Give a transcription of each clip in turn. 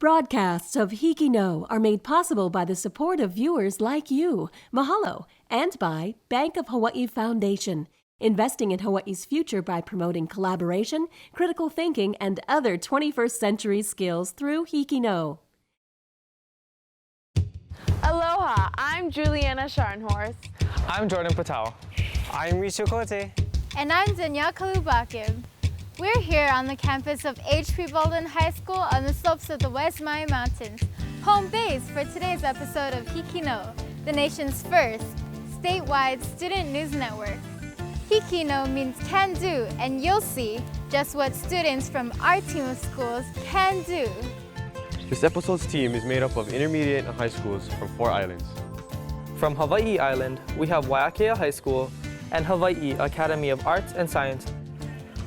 Broadcasts of HIKI NŌ are made possible by the support of viewers like you. Mahalo. And by Bank of Hawaii Foundation, investing in Hawaii's future by promoting collaboration, critical thinking, and other 21st century skills through HIKI NŌ. Aloha, I'm Juliana Scharnhorst. I'm Jordan Patel. I'm Risho Kote. And I'm Danielle Kalubakib. We're here on the campus of H.P. Baldwin High School on the slopes of the West Maui Mountains, home base for today's episode of HIKI NŌ, the nation's first statewide student news network. HIKI NŌ means can do, and you'll see just what students from our team of schools can do. This episode's team is made up of intermediate and high schools from 4 islands. From Hawaii Island, we have Waiakea High School and Hawaii Academy of Arts and Science.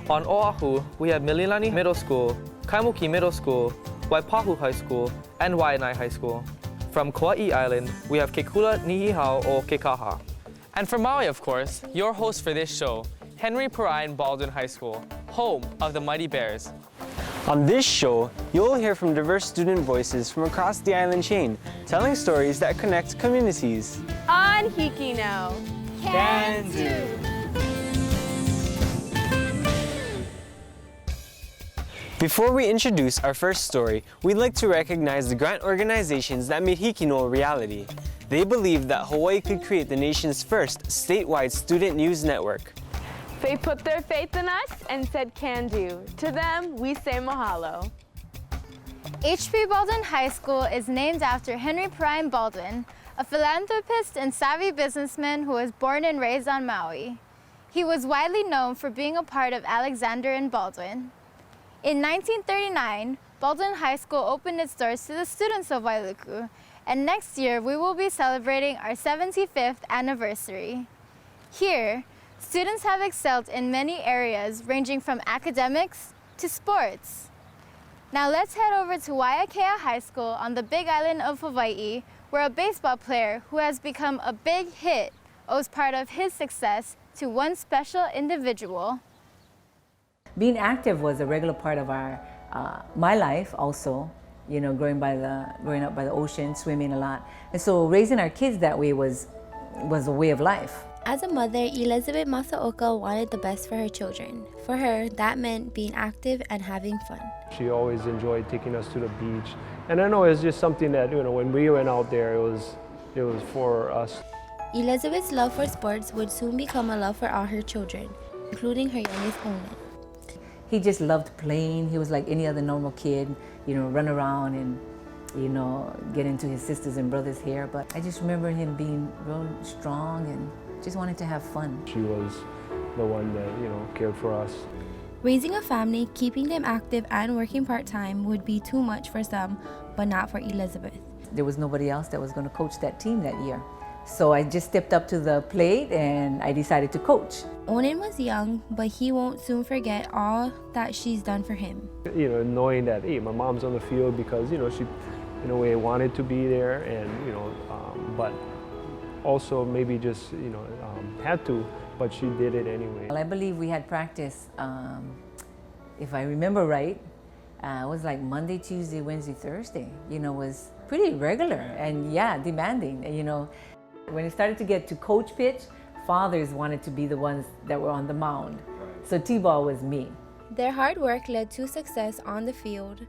On Oahu, we have Mililani Middle School, Kaimuki Middle School, Waipahu High School, and Waianae High School. From Kauai Island, we have Kula Niihau O Kekaha. And from Maui, of course, your host for this show, Henry Perrine Baldwin High School, home of the Mighty Bears. On this show, you'll hear from diverse student voices from across the island chain, telling stories that connect communities. On HIKI NŌ, Can do. Before we introduce our first story, we'd like to recognize the grant organizations that made HIKI NŌ a reality. They believed that Hawaii could create the nation's first statewide student news network. They put their faith in us and said can do. To them, we say mahalo. H.P. Baldwin High School is named after Henry Perrine Baldwin, a philanthropist and savvy businessman who was born and raised on Maui. He was widely known for being a part of Alexander and Baldwin. In 1939, Baldwin High School opened its doors to the students of Wailuku, and next year we will be celebrating our 75th anniversary. Here, students have excelled in many areas ranging from academics to sports. Now let's head over to Waiakea High School on the Big Island of Hawaii, where a baseball player who has become a big hit owes part of his success to one special individual. Being active was a regular part of my life also, you know, growing up by the ocean, swimming a lot. And so raising our kids that way was a way of life. As a mother, Elizabeth Masaoka wanted the best for her children. For her, that meant being active and having fun. She always enjoyed taking us to the beach. And I know it's just something that, you know, when we went out there, it was for us. Elizabeth's love for sports would soon become a love for all her children, including her youngest Onan. He just loved playing. He was like any other normal kid, you know, run around and, you know, get into his sisters and brothers' hair. But I just remember him being real strong and just wanted to have fun. She was the one that, you know, cared for us. Raising a family, keeping them active, and working part-time would be too much for some, but not for Elizabeth. There was nobody else that was going to coach that team that year. So I just stepped up to the plate and I decided to coach. Onan was young, but he won't soon forget all that she's done for him. You know, knowing that, hey, my mom's on the field because, you know, she, in a way, wanted to be there and, you know, but also maybe just, you know, had to, but she did it anyway. Well, I believe we had practice, if I remember right, it was like Monday, Tuesday, Wednesday, Thursday. You know, was pretty regular and, yeah, demanding, you know. When it started to get to coach pitch, fathers wanted to be the ones that were on the mound. So T-ball was me. Their hard work led to success on the field.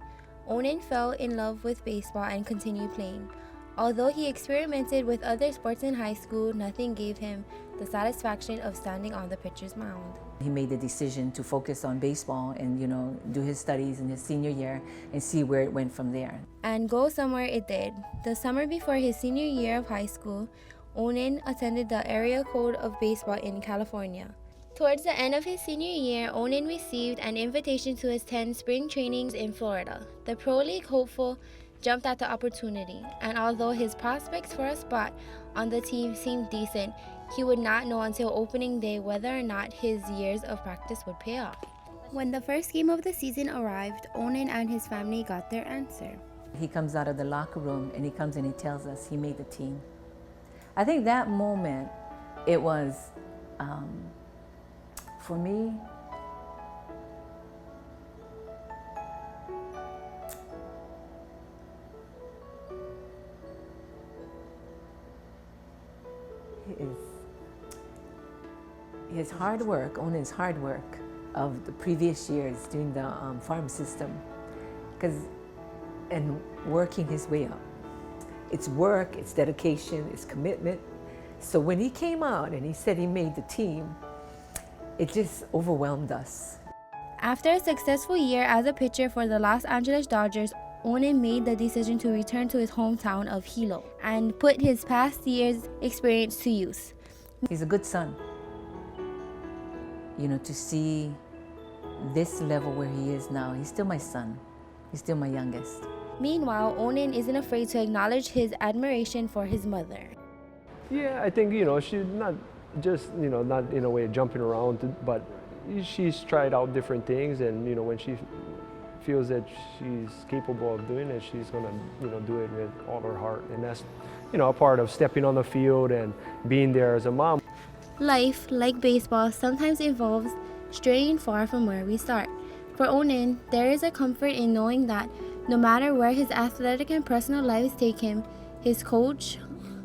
Onan fell in love with baseball and continued playing. Although he experimented with other sports in high school, nothing gave him the satisfaction of standing on the pitcher's mound. He made the decision to focus on baseball and, you know, do his studies in his senior year and see where it went from there. And go somewhere it did. The summer before his senior year of high school, Onan attended the area code of baseball in California. Towards the end of his senior year, Onan received an invitation to attend spring trainings in Florida. The Pro League hopeful jumped at the opportunity, and although his prospects for a spot on the team seemed decent, he would not know until opening day whether or not his years of practice would pay off. When the first game of the season arrived, Onan and his family got their answer. He comes out of the locker room and he comes and he tells us he made the team. I think that moment, it was, for me, is his hard work, Onen's hard work of the previous years doing the farm system, and working his way up. It's work, it's dedication, it's commitment. So when he came out and he said he made the team, it just overwhelmed us. After a successful year as a pitcher for the Los Angeles Dodgers, Onen made the decision to return to his hometown of Hilo and put his past year's experience to use. He's a good son. You know, to see this level where he is now, he's still my son. He's still my youngest. Meanwhile, Onen isn't afraid to acknowledge his admiration for his mother. Yeah, I think, you know, she's not just, you know, not in a way jumping around, but she's tried out different things, and, you know, when she feels that she's capable of doing it, she's gonna, you know, do it with all her heart. And that's, you know, a part of stepping on the field and being there as a mom. Life, like baseball, sometimes involves straying far from where we start. For Onen, there is a comfort in knowing that no matter where his athletic and personal lives take him, his coach,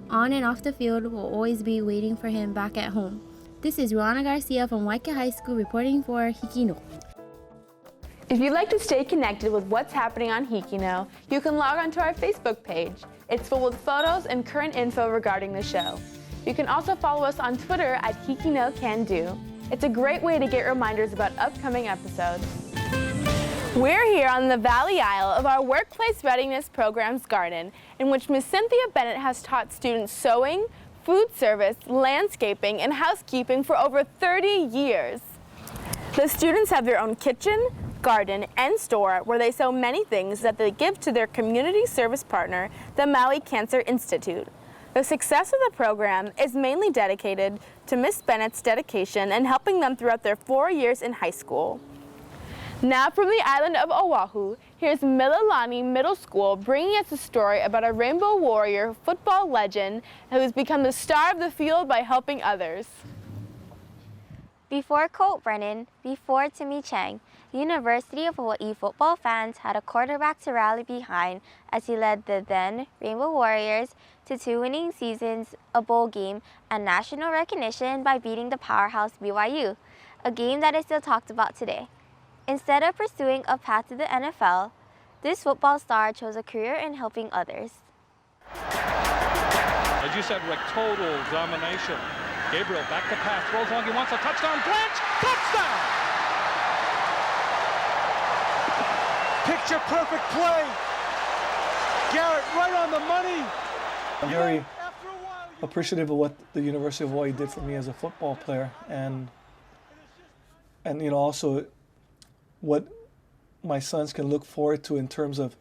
on and off the field, will always be waiting for him back at home. This is Ruana Garcia from Waiakea High School reporting for HIKI NŌ. If you'd like to stay connected with what's happening on HIKI NŌ, you can log on to our Facebook page. It's full with photos and current info regarding the show. You can also follow us on Twitter at HIKI NŌ Can Do. It's a great way to get reminders about upcoming episodes. We're here on the Valley Aisle of our Workplace Readiness Program's garden, in which Ms. Cynthia Bennett has taught students sewing, food service, landscaping, and housekeeping for over 30 years. The students have their own kitchen, garden, and store where they sew many things that they give to their community service partner, the Maui Cancer Institute. The success of the program is mainly dedicated to Ms. Bennett's dedication and helping them throughout their 4 years in high school. Now from the island of Oahu, here's Mililani Middle School bringing us a story about a Rainbow Warrior football legend who has become the star of the field by helping others. Before Colt Brennan, before Timmy Chang, the University of Hawaii football fans had a quarterback to rally behind as he led the then Rainbow Warriors to 2 winning seasons, a bowl game, and national recognition by beating the powerhouse BYU, a game that is still talked about today. Instead of pursuing a path to the NFL, this football star chose a career in helping others. As you said, Rick, total domination. Gabriel back to pass, throws long, he wants a touchdown, Blanche, touchdown! Picture perfect play. Garrett right on the money. I'm very appreciative of what the University of Hawaii did for me as a football player, and you know, also what my sons can look forward to in terms of,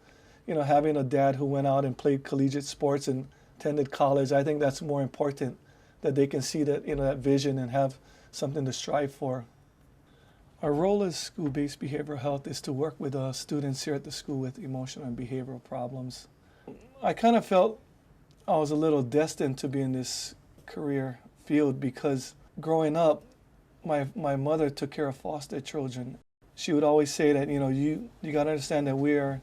you know, having a dad who went out and played collegiate sports and attended college. I think that's more important, that they can see that, you know, that vision and have something to strive for. Our role as school-based behavioral health is to work with students here at the school with emotional and behavioral problems. I kind of felt I was a little destined to be in this career field because growing up, my mother took care of foster children. She would always say that, you know, you got to understand that we are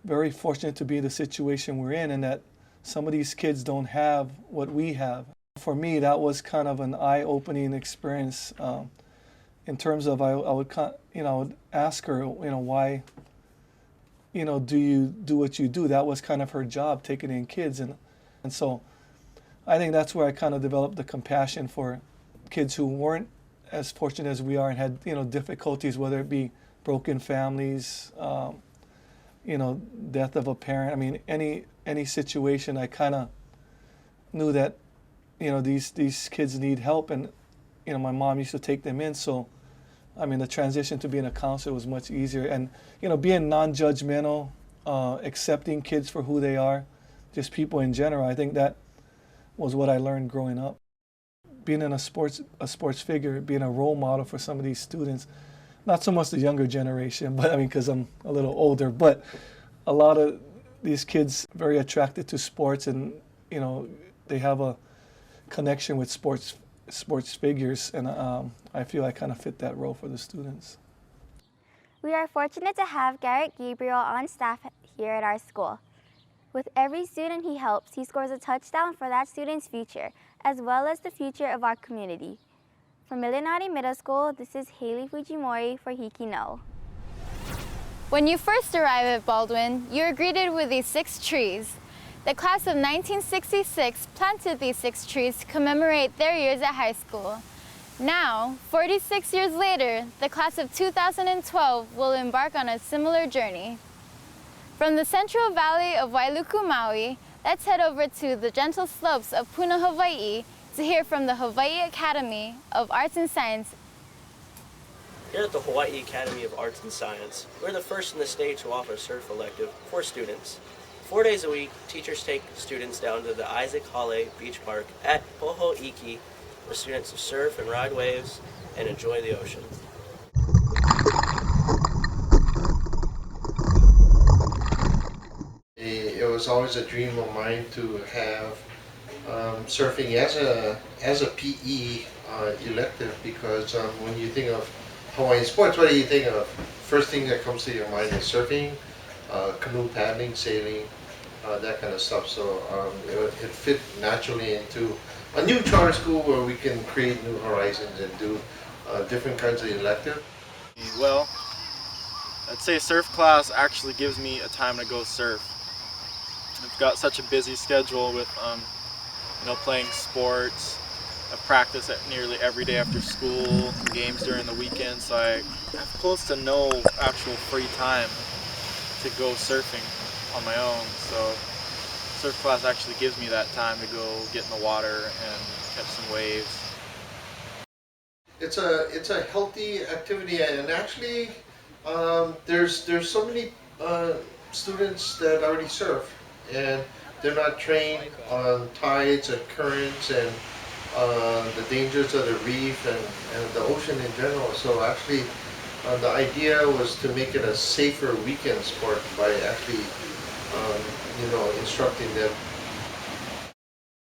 very fortunate to be in the situation we're in, and that some of these kids don't have what we have. For me, that was kind of an eye-opening experience in terms of I would ask her, you know, why, you know, do you do what you do? That was kind of her job, taking in kids, and so I think that's where I kind of developed the compassion for kids who weren't as fortunate as we are and had, you know, difficulties, whether it be broken families, you know, death of a parent. I mean, any situation, I kind of knew that, you know, these kids need help, and, you know, my mom used to take them in. So, I mean, the transition to being a counselor was much easier, and, you know, being non-judgmental, accepting kids for who they are, just people in general. I think that was what I learned growing up. Being in a sports figure, being a role model for some of these students, not so much the younger generation, but I mean, because I'm a little older, but a lot of these kids very attracted to sports, and, you know, they have a connection with sports figures, and I feel I kind of fit that role for the students. We are fortunate to have Garrett Gabriel on staff here at our school. With every student he helps, he scores a touchdown for that student's future, as well as the future of our community. From Mililani Middle School, this is Haley Fujimori for HIKI NŌ. When you first arrive at Baldwin, you are greeted with these 6 trees. The class of 1966 planted these 6 trees to commemorate their years at high school. Now, 46 years later, the class of 2012 will embark on a similar journey. From the Central Valley of Wailuku, Maui, let's head over to the gentle slopes of Puna, Hawaii to hear from the Hawaii Academy of Arts and Science. Here at the Hawaii Academy of Arts and Science, we're the first in the state to offer a surf elective for students. 4 days a week, teachers take students down to the Isaac Hale Beach Park at Poho'iki, where students will surf and ride waves and enjoy the ocean. It was always a dream of mine to have surfing as a PE elective, because when you think of Hawaiian sports, what do you think of? First thing that comes to your mind is surfing, canoe paddling, sailing, that kind of stuff. So it fit naturally into a new charter school where we can create new horizons and do different kinds of elective. Well, I'd say surf class actually gives me a time to go surf. I've got such a busy schedule with playing sports. I've practiced at nearly every day after school, games during the weekend, so I have close to no actual free time to go surfing on my own. So surf class actually gives me that time to go get in the water and catch some waves. It's a healthy activity, and actually there's so many students that already surf, and they're not trained on tides and currents and the dangers of the reef and the ocean in general. So actually the idea was to make it a safer weekend sport by actually instructing them.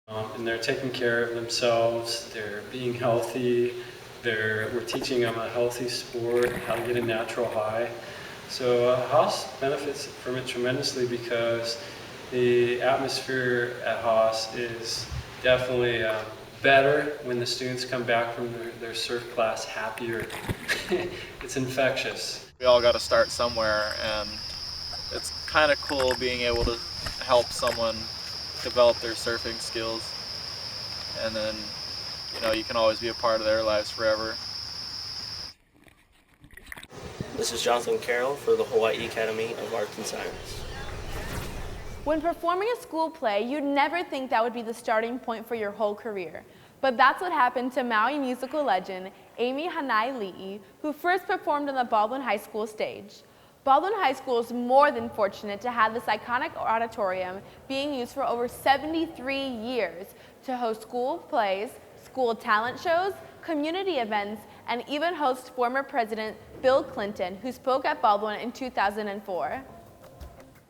And they're taking care of themselves, they're being healthy, we're teaching them a healthy sport, how to get a natural high. So Haas benefits from it tremendously because the atmosphere at Haas is definitely better when the students come back from their surf class happier. It's infectious. We all got to start somewhere, and it's kind of cool being able to help someone develop their surfing skills, and then you can always be a part of their lives forever. This is Jonathan Carroll for the Hawaii Academy of Arts and Science. When performing a school play, you'd never think that would be the starting point for your whole career. But that's what happened to Maui musical legend Amy Hanai-Li'i, who first performed on the Baldwin High School stage. Baldwin High School is more than fortunate to have this iconic auditorium being used for over 73 years to host school plays, school talent shows, community events, and even host former President Bill Clinton, who spoke at Baldwin in 2004.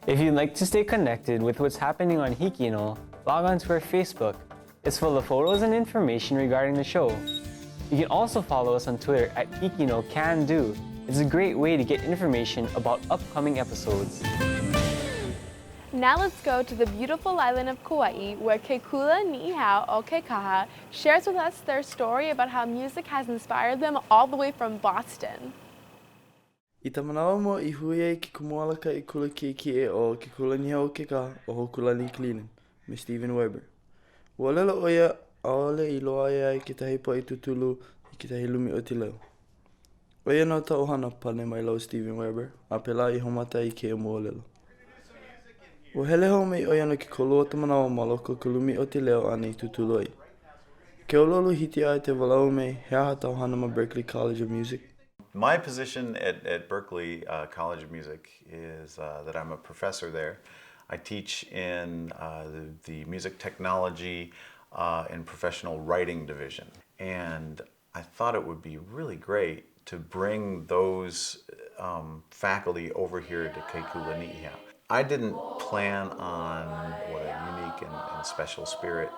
If you'd like to stay connected with what's happening on HIKI NŌ, log on to our Facebook. It's full of photos and information regarding the show. You can also follow us on Twitter at HIKI NŌ Can Do. It's a great way to get information about upcoming episodes. Now let's go to the beautiful island of Kauai, where Kula Niihau O Kekaha shares with us their story about how music has inspired them all the way from Boston. I ta manawa mo I hui ai ki kumualaka I kula ki o ki Kula Niihau O Kekaha o ho Kula Niihau me Steven Weber. Ua lela oia aole I loa ai ki tahi po I tutulu I ki tahi lumi o te leo. Oia no ta ohana pane mai lau Steven Weber, a pela I homata I ke mua lelo. Ua hele ho mei oia no ki kolua ta manawa ma loko ka lumi o te leo ane I tutulu ai. Ke ololo hiti ai te walau mei he aha ta ohana ma Berklee College of Music. My position at Berklee College of Music is that I'm a professor there. I teach in the music technology and professional writing division. And I thought it would be really great to bring those faculty over here to Kula Niihau. I didn't plan on what a unique and special spirit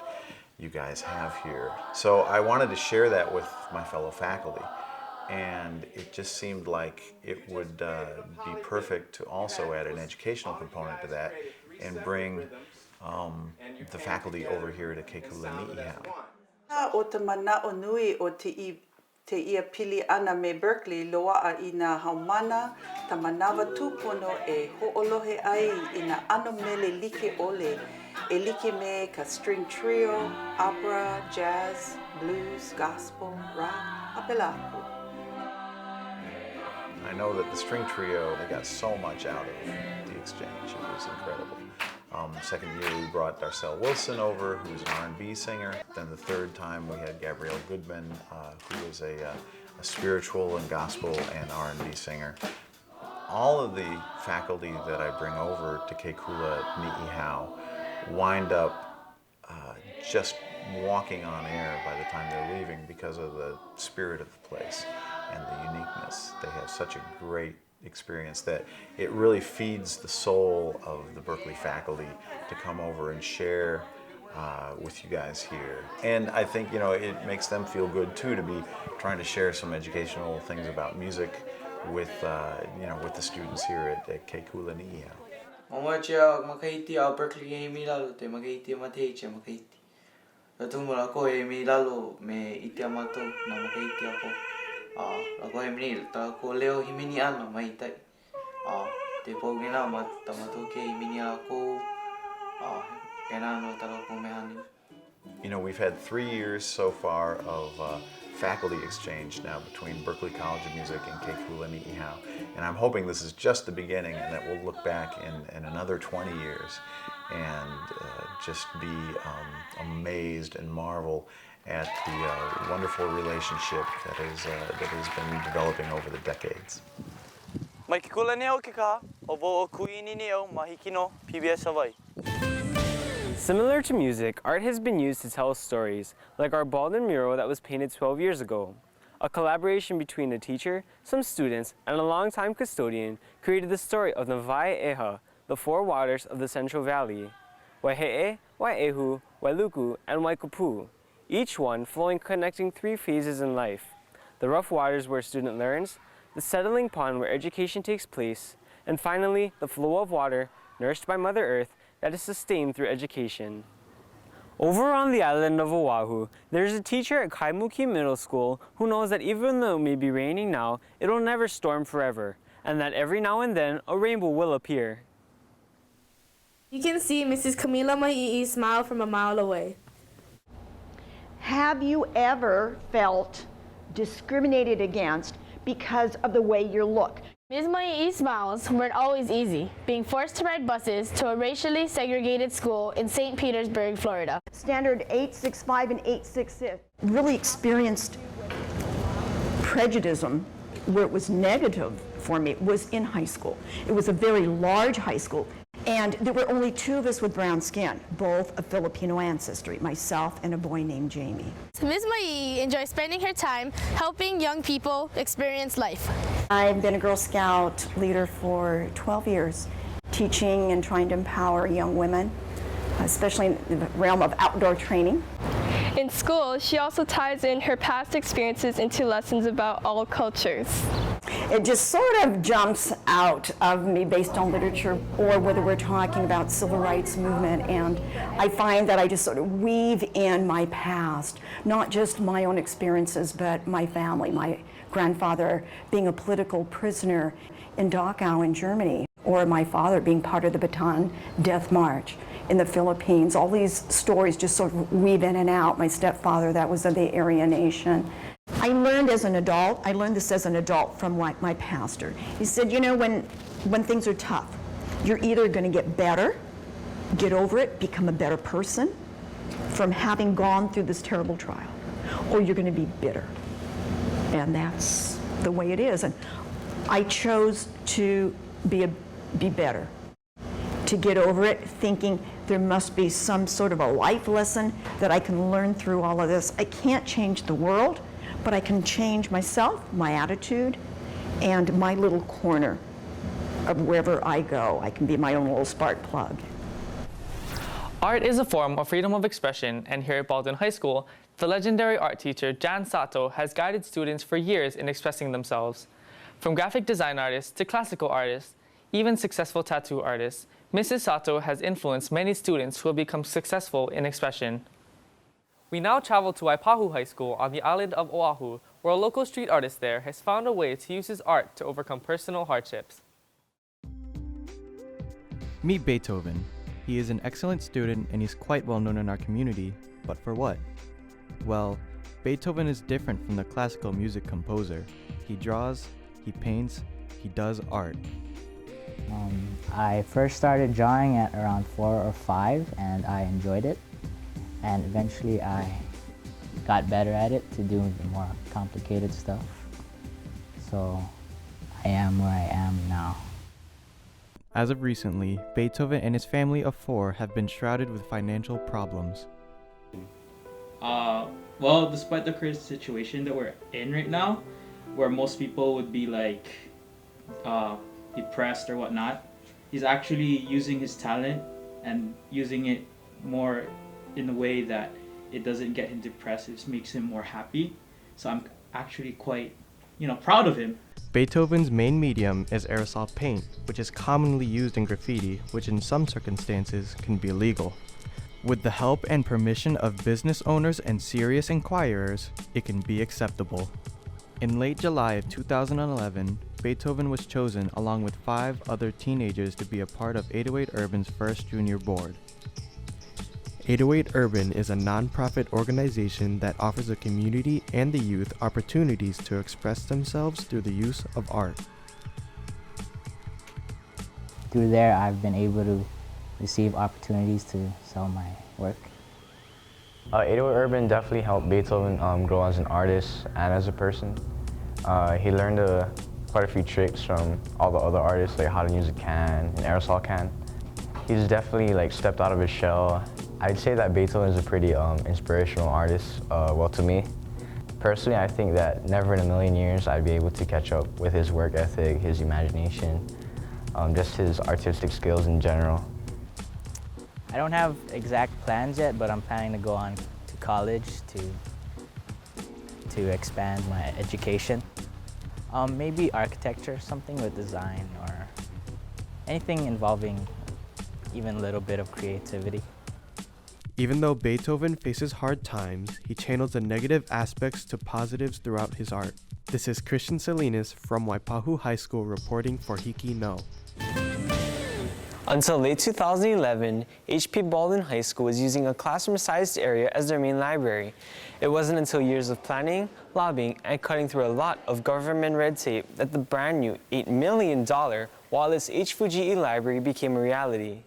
you guys have here. So I wanted to share that with my fellow faculty. And it just seemed like it would be perfect to also add an educational component to that and bring the faculty over here to Kula Niihau. O te mana'o nui o te ia pili ana me Berklee loa'a I nā haumana ta manawa tūpono e ho'olohe ai I nā ano mele like ole e like me ka string trio, opera, jazz, blues, gospel, rock, apela. I know that the string trio, they got so much out of the exchange. It was incredible. Second year we brought Darcel Wilson over, who was an R&B singer. Then the third time we had Gabrielle Goodman, who was a spiritual and gospel and R&B singer. All of the faculty that I bring over to Kula Niihau wind up just walking on air by the time they're leaving because of the spirit of the place and the uniqueness. They have such a great experience that it really feeds the soul of the Berklee faculty to come over and share with you guys here. And I think, it makes them feel good too to be trying to share some educational things about music with, with the students here at Kula Niihau. Mamacha makahiti a Berklee me lalo te makahiti mateicha makahiti. Ratumula ko me lalo me ite amato na makahiti ako. La ko me ta ko leo himini ano maitai. Te pogena mat tamato ke himini ako. Kenano talo ko mehani. We've had 3 years so far of faculty exchange now between Berklee College of Music and Kula Niihau. And I'm hoping this is just the beginning and that we'll look back in another 20 years and just be amazed and marvel at the wonderful relationship that has been developing over the decades. Mai ke Kula Niihau O Kekaha, o vo o kui ni neo ma HIKI NŌ PBS Hawaii. Similar to music, art has been used to tell stories, like our Baldwin mural that was painted 12 years ago. A collaboration between a teacher, some students, and a longtime custodian created the story of the Waia'anae, the four waters of the Central Valley. Waihe'e, Wai'ehu, Wailuku, and Waikupu, each one flowing connecting 3 phases in life. The rough waters where a student learns, the settling pond where education takes place, and finally, the flow of water, nourished by Mother Earth, that is sustained through education. Over on the island of Oahu, there's a teacher at Kaimuki Middle School who knows that even though it may be raining now, it'll never storm forever, and that every now and then a rainbow will appear. You can see Mrs. Camila Ma'i'i smile from a mile away. Have you ever felt discriminated against because of the way you look? Ms. Ma'i'i's smiles weren't always easy, being forced to ride buses to a racially segregated school in St. Petersburg, Florida. Standard 865 and 866 really experienced prejudice where it was negative for me was in high school. It was a very large high school, and there were only 2 of us with brown skin, both of Filipino ancestry, myself and a boy named Jamie. Ms. Ma'i'i enjoys spending her time helping young people experience life. I've been a Girl Scout leader for 12 years, teaching and trying to empower young women, especially in the realm of outdoor training. In school, she also ties in her past experiences into lessons about all cultures. It just sort of jumps out of me based on literature or whether we're talking about civil rights movement, and I find that I just sort of weave in my past, not just my own experiences, but my family, my grandfather being a political prisoner in Dachau in Germany, or my father being part of the Bataan Death March in the Philippines. All these stories just sort of weave in and out. My stepfather, that was of the Aryan nation. I learned this as an adult from my pastor. He said, when things are tough, you're either going to get better, get over it, become a better person from having gone through this terrible trial, or you're going to be bitter. And that's the way it is. And I chose to be better, to get over it, thinking there must be some sort of a life lesson that I can learn through all of this. I can't change the world, but I can change myself, my attitude, and my little corner of wherever I go. I can be my own little spark plug. Art is a form of freedom of expression, and here at Baldwin High School, the legendary art teacher Jan Sato has guided students for years in expressing themselves. From graphic design artists to classical artists, even successful tattoo artists, Mrs. Sato has influenced many students who have become successful in expression. We now travel to Waipahu High School on the island of Oahu, where a local street artist there has found a way to use his art to overcome personal hardships. Meet Beethoven. He is an excellent student and he's quite well known in our community, but for what? Well, Beethoven is different from the classical music composer. He draws, he paints, he does art. I first started drawing at around 4 or 5 and I enjoyed it. And eventually I got better at it to do the more complicated stuff. So I am where I am now. As of recently, Beethoven and his family of 4 have been shrouded with financial problems. Well, despite the current situation that we're in right now, where most people would be like depressed or whatnot, he's actually using his talent and using it more in a way that it doesn't get him depressed, it just makes him more happy. So I'm actually quite, proud of him. Beethoven's main medium is aerosol paint, which is commonly used in graffiti, which in some circumstances can be illegal. With the help and permission of business owners and serious inquirers, it can be acceptable. In late July of 2011, Beethoven was chosen along with 5 other teenagers to be a part of 808 Urban's first junior board. 808 Urban is a non-profit organization that offers the community and the youth opportunities to express themselves through the use of art. Through there, I've been able to receive opportunities to sell my work. 808 Urban definitely helped Beethoven grow as an artist and as a person. He learned quite a few tricks from all the other artists, like how to use a can, an aerosol can. He's definitely stepped out of his shell. I'd say that Beethoven is a pretty inspirational artist, to me. Personally, I think that never in a million years I'd be able to catch up with his work ethic, his imagination, just his artistic skills in general. I don't have exact plans yet, but I'm planning to go on to college to expand my education. Maybe architecture, something with design, or anything involving even a little bit of creativity. Even though Beethoven faces hard times, he channels the negative aspects to positives throughout his art. This is Christian Salinas from Waipahu High School reporting for HIKI NŌ. Until late 2011, HP Baldwin High School was using a classroom-sized area as their main library. It wasn't until years of planning, lobbying, and cutting through a lot of government red tape that the brand new $8 million Wallace H. Fujii library became a reality.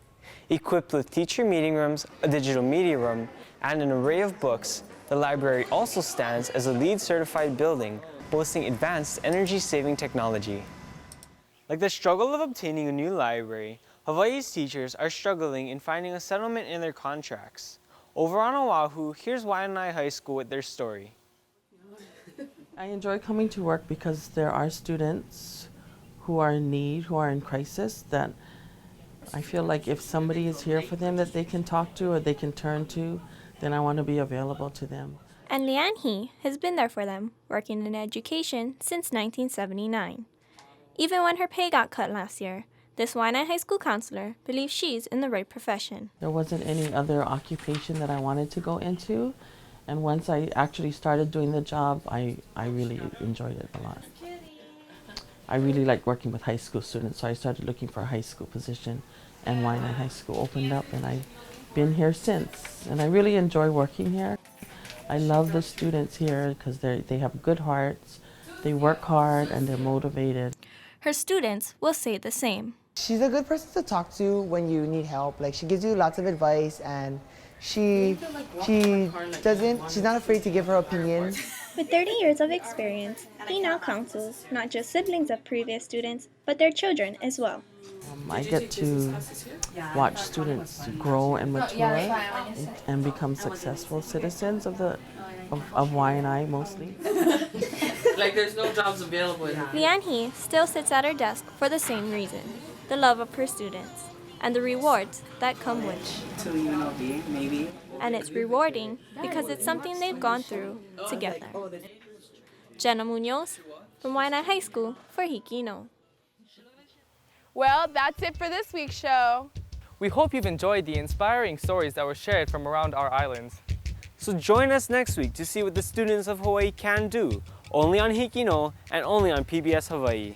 Equipped with teacher meeting rooms, a digital media room, and an array of books, the library also stands as a LEED certified building, boasting advanced energy-saving technology. Like the struggle of obtaining a new library, Hawaii's teachers are struggling in finding a settlement in their contracts. Over on Oahu, here's Waianae High School with their story. I enjoy coming to work because there are students who are in need, who are in crisis, that I feel like if somebody is here for them that they can talk to or they can turn to, then I want to be available to them. And Lian He has been there for them, working in education since 1979. Even when her pay got cut last year, this Waianae High School counselor believes she's in the right profession. There wasn't any other occupation that I wanted to go into, and once I actually started doing the job, I really enjoyed it a lot. I really like working with high school students, so I started looking for a high school position, and Waianae High School opened up, and I've been here since. And I really enjoy working here. I love the students here because they have good hearts, they work hard, and they're motivated. Her students will say the same. She's a good person to talk to when you need help. Like, she gives you lots of advice, and she's not afraid to give her opinions. With 30 years of experience, he now counsels not just siblings of previous students, but their children as well. I get to watch students grow and mature and become successful citizens of Waianae mostly. Like, there's no jobs available. Lian He still sits at her desk for the same reason, the love of her students, and the rewards that come with it. Maybe. And it's rewarding because it's something they've gone through together. Jenna Munoz from Waianae High School for HIKI NŌ. Well, that's it for this week's show. We hope you've enjoyed the inspiring stories that were shared from around our islands. So join us next week to see what the students of Hawaii can do, only on HIKI NŌ and only on PBS Hawaii.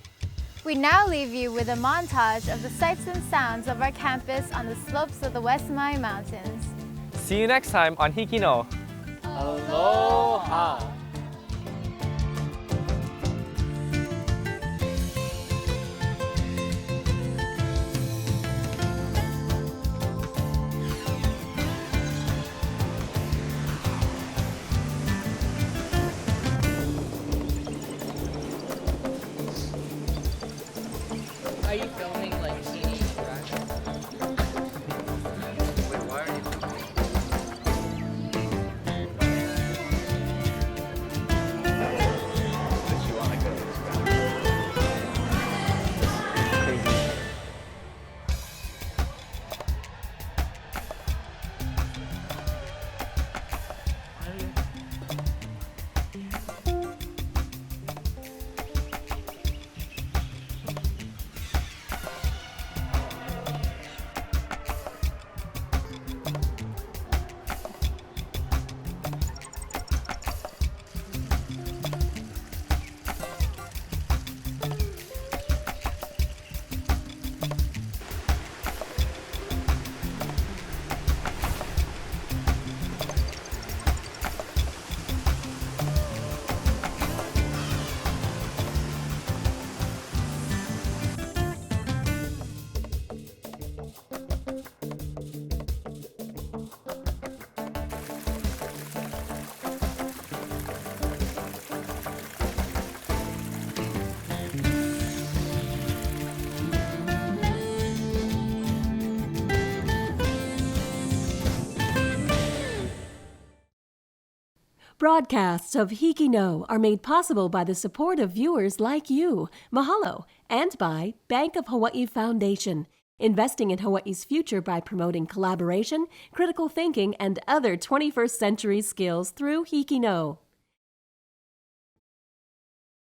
We now leave you with a montage of the sights and sounds of our campus on the slopes of the West Maui Mountains. See you next time on HIKI NŌ. Aloha! Are you filming like teenage interactions? Wait, why are you filming? Broadcasts of HIKI NŌ are made possible by the support of viewers like you. Mahalo. And by Bank of Hawaii Foundation, investing in Hawaii's future by promoting collaboration, critical thinking, and other 21st century skills through HIKI NŌ.